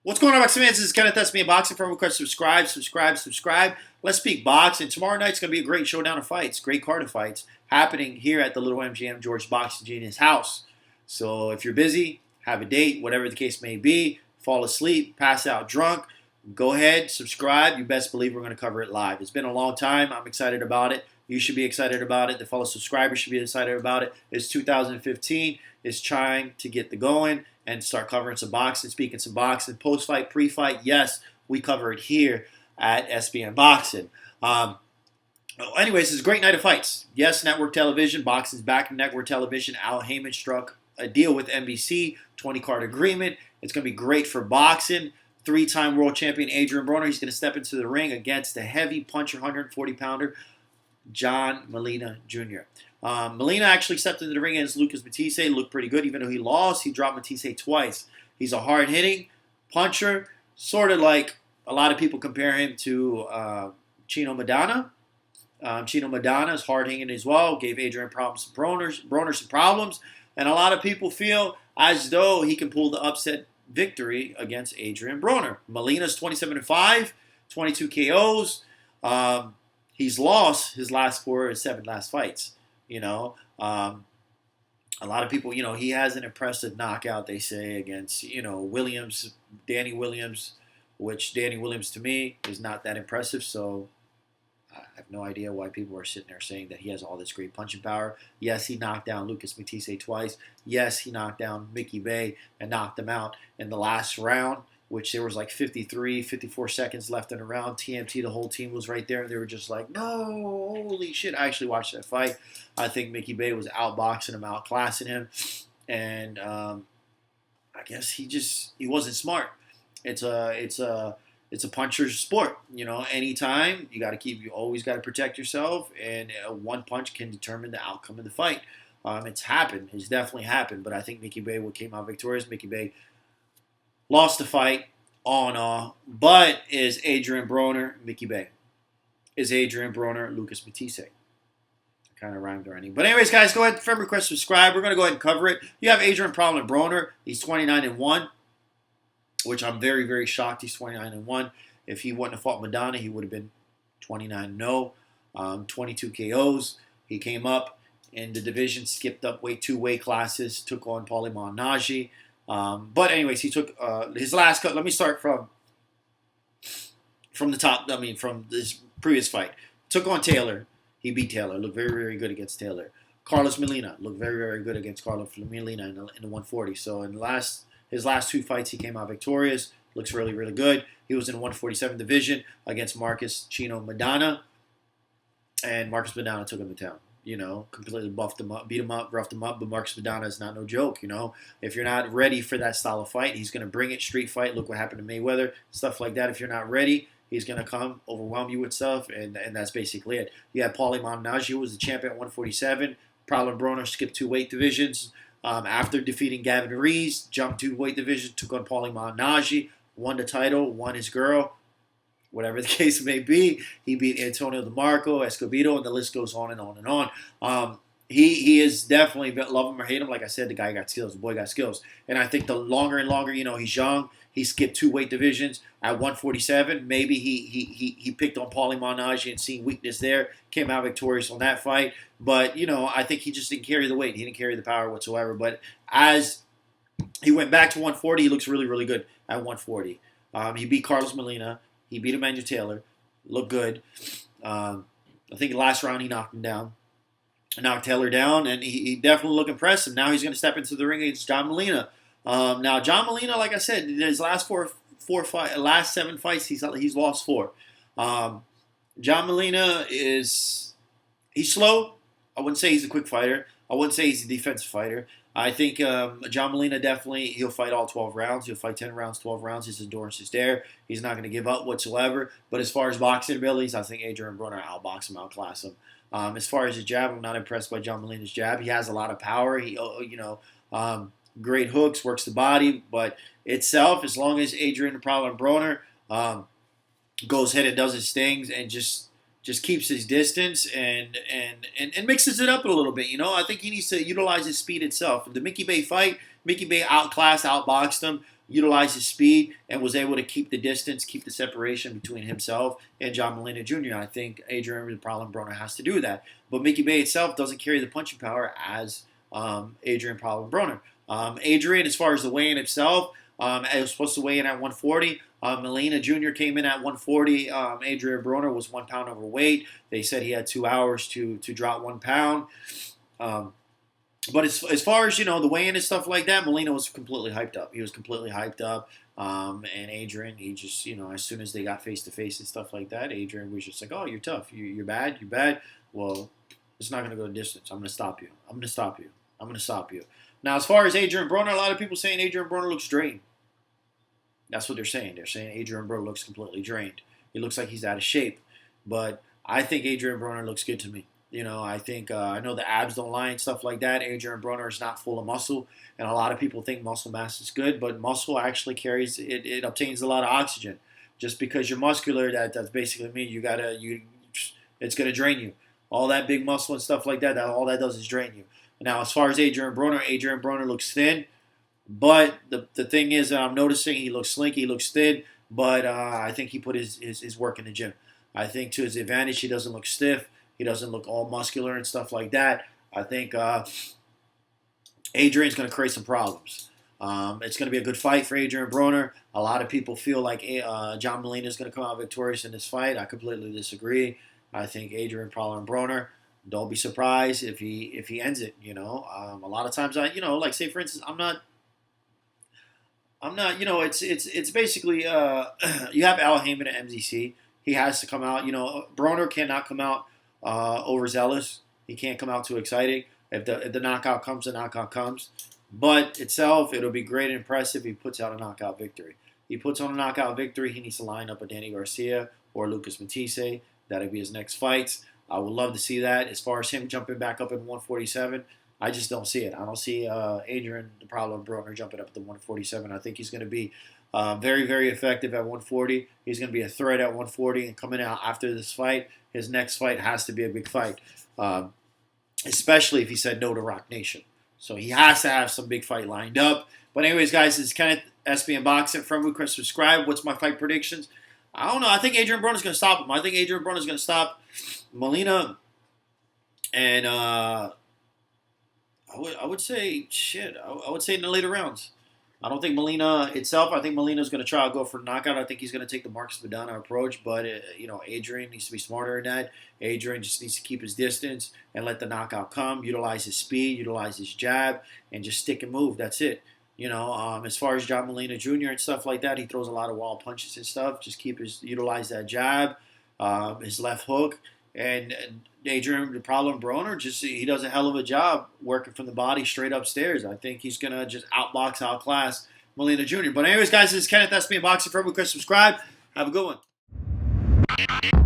What's going on, Boxing fans? This is Kenneth, SBM Boxing. From request, subscribe. Let's speak boxing. Tomorrow night's going to be a great showdown of fights, great card of fights happening here at the Little MGM George Boxing Genius house. So if you're busy, have a date, whatever the case may be, fall asleep, pass out drunk, go ahead, subscribe. You best believe we're going to cover it live. It's been a long time. I'm excited about it. You should be excited about it. The fellow subscribers should be excited about it. It's 2015. It's trying to get the going and start covering some boxing, speaking some boxing, post-fight, pre-fight. Yes, we cover it here at SBM Boxing. Anyways, it's a great night of fights. Yes, network television. Boxing's back in network television. Al Heyman struck a deal with NBC, 20-card agreement. It's going to be great for boxing. Three-time world champion Adrien Broner. He's going to step into the ring against the heavy puncher, 140-pounder, John Molina Jr. Molina actually stepped into the ring against Lucas Matisse. Looked pretty good, even though he lost. He dropped Matisse twice. He's a hard-hitting puncher, sort of like a lot of people compare him to Chino Madonna. Chino Madonna is hard-hitting as well. Gave Adrien Broner some problems. And a lot of people feel as though he can pull the upset victory against Adrien Broner. Molina's 27-5, 22 KOs. He's lost his last 4 or 7 last fights. A lot of people, he has an impressive knockout, they say, against, Danny Williams, which Danny Williams to me is not that impressive. So I have no idea why people are sitting there saying that he has all this great punching power. Yes, he knocked down Lucas Matisse twice. Yes, he knocked down Mickey Bay and knocked him out in the last round, which there was like 54 seconds left in the round. TMT, the whole team was right there, and they were just like, no, holy shit. I actually watched that fight. I think Mickey Bay was outboxing him, outclassing him, and I guess he wasn't smart. It's a puncher's sport. Anytime you always got to protect yourself, and one punch can determine the outcome of the fight. It's happened. It's definitely happened, but I think Mickey Bay came out victorious. Mickey Bay lost the fight, all in all. But is Adrien Broner Mickey Bay? Is Adrien Broner Lucas Matisse? Kind of rhymed already. But anyways, guys, go ahead, friend request, subscribe. We're going to go ahead and cover it. You have Adrien Broner. He's 29-1, which I'm very, very shocked. He's 29-1. If he wouldn't have fought Madonna, he would have been 29-0. 22 KOs. He came up in the division, skipped up 2 weight classes, took on Paulie Malignaggi. But anyways, he took his last cut. Let me start from the top. From this previous fight. Took on Taylor. He beat Taylor. Looked very, very good against Taylor. Carlos Molina looked very, very good against Carlos Molina in the 140. So in his last 2 fights, he came out victorious. Looks really, really good. He was in the 147 division against Marcus Chino Madonna, and Marcus Madonna took him to town. Completely buffed him up, beat him up, roughed him up. But Marcus Madonna is not no joke. If you're not ready for that style of fight, he's going to bring it. Street fight. Look what happened to Mayweather. Stuff like that. If you're not ready, he's going to come, overwhelm you with stuff, and that's basically it. You had Paulie Malignaggi, who was the champion at 147. Adrien Broner skipped 2 weight divisions. After defeating Gavin Rees, jumped 2 weight divisions, took on Paulie Malignaggi, won the title, won his girl. Whatever the case may be, he beat Antonio DeMarco, Escobedo, and the list goes on and on and on. He is definitely, love him or hate him, like I said, the guy got skills, the boy got skills. And I think the longer and longer, he's young, he skipped 2 weight divisions at 147. Maybe he picked on Paulie Malignaggi and seen weakness there, came out victorious on that fight. But, I think he just didn't carry the weight. He didn't carry the power whatsoever. But as he went back to 140, he looks really, really good at 140. He beat Carlos Molina. He beat Emmanuel Taylor. Looked good. I think the last round he knocked him down. Knocked Taylor down, and he definitely looked impressive. Now he's going to step into the ring against John Molina. Now, John Molina, like I said, in his last last 7 fights, he's lost 4. John Molina he's slow. I wouldn't say he's a quick fighter. I wouldn't say he's a defensive fighter. I think John Molina he'll fight all 12 rounds. He'll fight 10 rounds, 12 rounds. His endurance is there. He's not going to give up whatsoever. But as far as boxing abilities, I think Adrien Broner outbox him, outclass him. As far as his jab, I'm not impressed by John Molina's jab. He has a lot of power. He, great hooks, works the body. But itself, as long as Adrien Broner goes ahead and does his things and just keeps his distance and mixes it up a little bit. I think he needs to utilize his speed itself. The Mickey Bay fight, Mickey Bay outclassed, outboxed him, utilized his speed, and was able to keep the distance, keep the separation between himself and John Molina Jr. I think Adrien the Problem Broner has to do that. But Mickey Bay itself doesn't carry the punching power as Adrien Problem Broner. Adrien, as far as the weigh-in itself, it was supposed to weigh in at 140. Molina Jr. came in at 140. Adrien Broner was 1 pound overweight. They said he had 2 hours to drop 1 pound. But as far as, the weigh-in and stuff like that, Molina was completely hyped up. He was completely hyped up. And Adrien, he just, as soon as they got face-to-face and stuff like that, Adrien was just like, oh, you're tough. You're bad. You're bad. Well, it's not going to go a distance. I'm going to stop you. I'm going to stop you. I'm going to stop you. Now, as far as Adrien Broner, a lot of people saying Adrien Broner looks drained. That's what they're saying. They're saying Adrien Broner looks completely drained. He looks like he's out of shape. But I think Adrien Broner looks good to me. I think I know the abs don't lie and stuff like that. Adrien Broner is not full of muscle, and a lot of people think muscle mass is good, but muscle actually carries it obtains a lot of oxygen. Just because you're muscular, that's basically mean it's gonna drain you. All that big muscle and stuff like that, all that does is drain you. Now, as far as Adrien Broner looks thin, but the thing is that I'm noticing he looks slinky, he looks thin, but I think he put his work in the gym. I think to his advantage, he doesn't look stiff. He doesn't look all muscular and stuff like that. I think Adrien's going to create some problems. It's going to be a good fight for Adrien Broner. A lot of people feel like John Molina is going to come out victorious in this fight. I completely disagree. I think Adrien Broner, don't be surprised if he ends it. A lot of times like say for instance, I'm not. It's basically you have Al Heyman at MZC. He has to come out. Broner cannot come out overzealous. He can't come out too exciting. If the knockout comes, the knockout comes. But itself, it'll be great and impressive if he puts out a knockout victory. He puts on a knockout victory, he needs to line up with Danny Garcia or Lucas Matisse. That'll be his next fights. I would love to see that. As far as him jumping back up in 147, I just don't see it. I don't see Adrien the Problem Broner jumping up to 147. I think he's going to be very, very effective at 140. He's going to be a threat at 140, and coming out after this fight, his next fight has to be a big fight, especially if he said no to Rock Nation. So he has to have some big fight lined up. But anyways, guys, this is Kenneth, SBM Boxing. From who can subscribe. What's my fight predictions? I don't know. I think Adrien Broner is going to stop him. I think Adrien Broner is going to stop Molina, and I would say I would say in the later rounds. I don't think Molina itself. I think Molina is going to try to go for a knockout. I think he's going to take the Marcus Vidana approach. But Adrien needs to be smarter than that. Adrien just needs to keep his distance and let the knockout come. Utilize his speed, utilize his jab, and just stick and move. That's it. As far as John Molina Jr. and stuff like that, he throws a lot of wild punches and stuff. Just utilize that jab, his left hook, and Adrien the Problem Broner, he does a hell of a job working from the body straight upstairs. I think he's gonna just outbox, outclass Molina Jr. But anyways, guys, this is Kenneth, SBM Boxing. For everyone, subscribe. Have a good one.